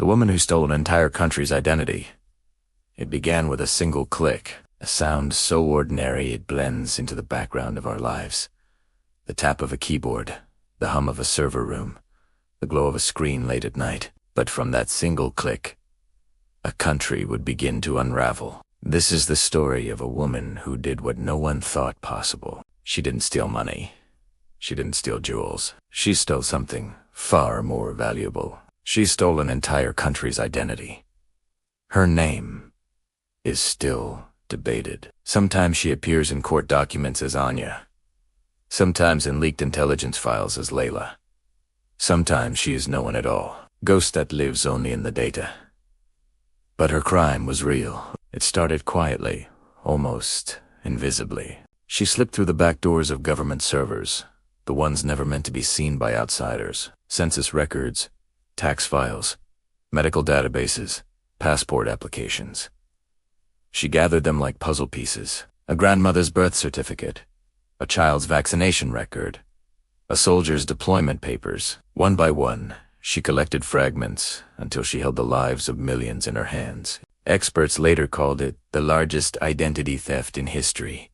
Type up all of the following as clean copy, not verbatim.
The woman who stole an entire country's identity. It began with a single click, a sound so ordinary it blends into the background of our lives. The tap of a keyboard, the hum of a server room, the glow of a screen late at night. But from that single click, a country would begin to unravel. This is the story of a woman who did what no one thought possible. She didn't steal money. She didn't steal jewels. She stole something far more valuable. She stole an entire country's identity. Her name is still debated. Sometimes she appears in court documents as Anya. Sometimes in leaked intelligence files as Layla. Sometimes she is no one at all. Ghost that lives only in the data. But her crime was real. It started quietly, almost invisibly. She slipped through the back doors of government servers, the ones never meant to be seen by outsiders. Census records, tax files, medical databases, passport applications. She gathered them like puzzle pieces. A grandmother's birth certificate, a child's vaccination record, a soldier's deployment papers. One by one, she collected fragments until she held the lives of millions in her hands. Experts later called it the largest identity theft in history.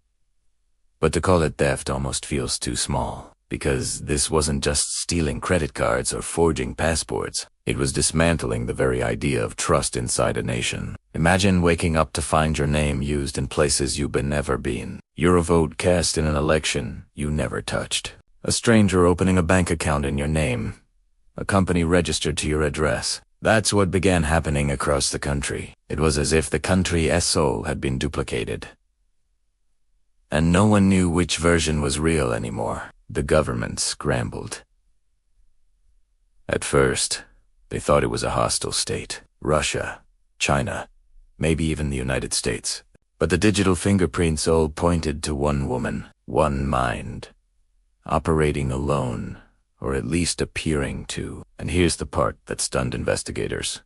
But to call it theft almost feels too small, because this wasn't just stealing credit cards or forging passports. It was dismantling the very idea of trust inside a nation. Imagine waking up to find your name used in places you've never been. Your vote cast in an election you never touched. A stranger opening a bank account in your name. A company registered to your address. That's what began happening across the country. It was as if the country's soul had been duplicated. And no one knew which version was real anymore. The government scrambled. At first, they thought it was a hostile state. Russia, China, maybe even the United States. But the digital fingerprints all pointed to one woman, one mind, operating alone, or at least appearing to. And here's the part that stunned investigators.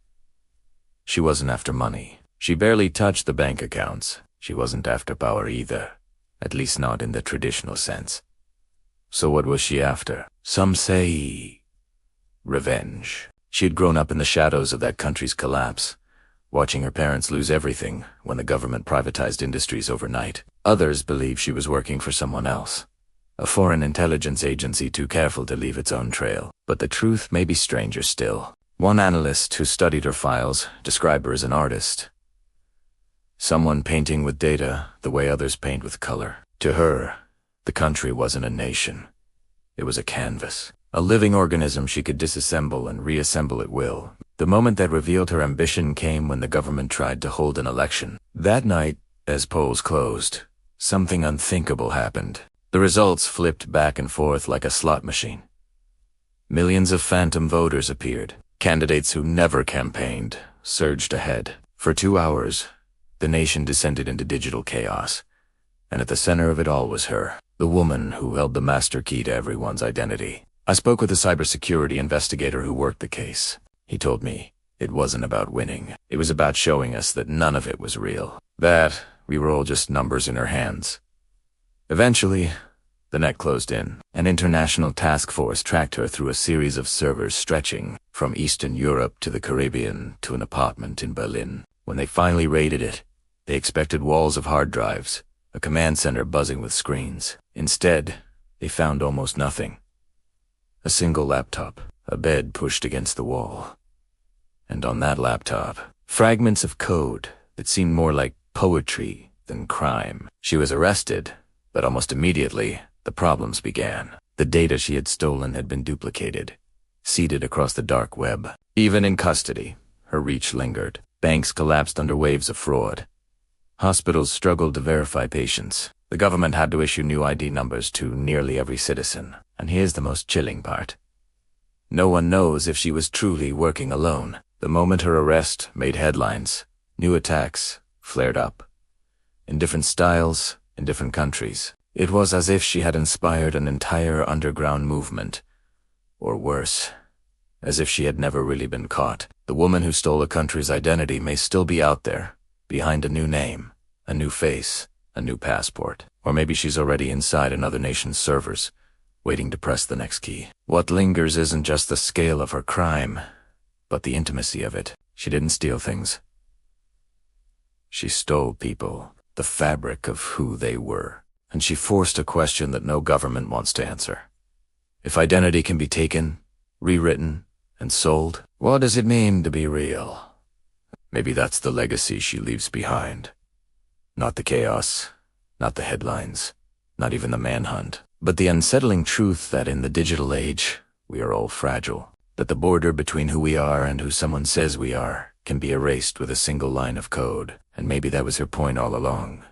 She wasn't after money. She barely touched the bank accounts. She wasn't after power either, at least not in the traditional sense. So what was she after? Some say revenge. She had grown up in the shadows of that country's collapse, watching her parents lose everything when the government privatized industries overnight. Others believe she was working for someone else, a foreign intelligence agency too careful to leave its own trail. But the truth may be stranger still. One analyst who studied her files described her as an artist. Someone painting with data the way others paint with color. To her, the country wasn't a nation. It was a canvas, a living organism she could disassemble and reassemble at will. The moment that revealed her ambition came when the government tried to hold an election. That night, as polls closed, something unthinkable happened. The results flipped back and forth like a slot machine. Millions of phantom voters appeared. Candidates who never campaigned surged ahead. For 2 hours, the nation descended into digital chaos. And at the center of it all was her, the woman who held the master key to everyone's identity. I spoke with a cybersecurity investigator who worked the case. He told me it wasn't about winning. It was about showing us that none of it was real. That we were all just numbers in her hands. Eventually, the net closed in. An international task force tracked her through a series of servers stretching from Eastern Europe to the Caribbean to an apartment in Berlin. When they finally raided it, they expected walls of hard drives, a command center buzzing with screens. Instead, they found almost nothing. A single laptop, a bed pushed against the wall. And on that laptop, fragments of code that seemed more like poetry than crime. She was arrested, but almost immediately, the problems began. The data she had stolen had been duplicated, seeded across the dark web. Even in custody, her reach lingered. Banks collapsed under waves of fraud. Hospitals struggled to verify patients. The government had to issue new ID numbers to nearly every citizen. And here's the most chilling part. No one knows if she was truly working alone. The moment her arrest made headlines, new attacks flared up. In different styles, in different countries. It was as if she had inspired an entire underground movement. Or worse, as if she had never really been caught. The woman who stole a country's identity may still be out there, behind a new name, a new face, a new passport. Or maybe she's already inside another nation's servers, waiting to press the next key. What lingers isn't just the scale of her crime, but the intimacy of it. She didn't steal things. She stole people, the fabric of who they were, and she forced a question that no government wants to answer. If identity can be taken, rewritten, and sold, what does it mean to be real? Maybe that's the legacy she leaves behind. Not the chaos, not the headlines, not even the manhunt, but the unsettling truth that in the digital age, we are all fragile, that the border between who we are and who someone says we are can be erased with a single line of code. And maybe that was her point all along.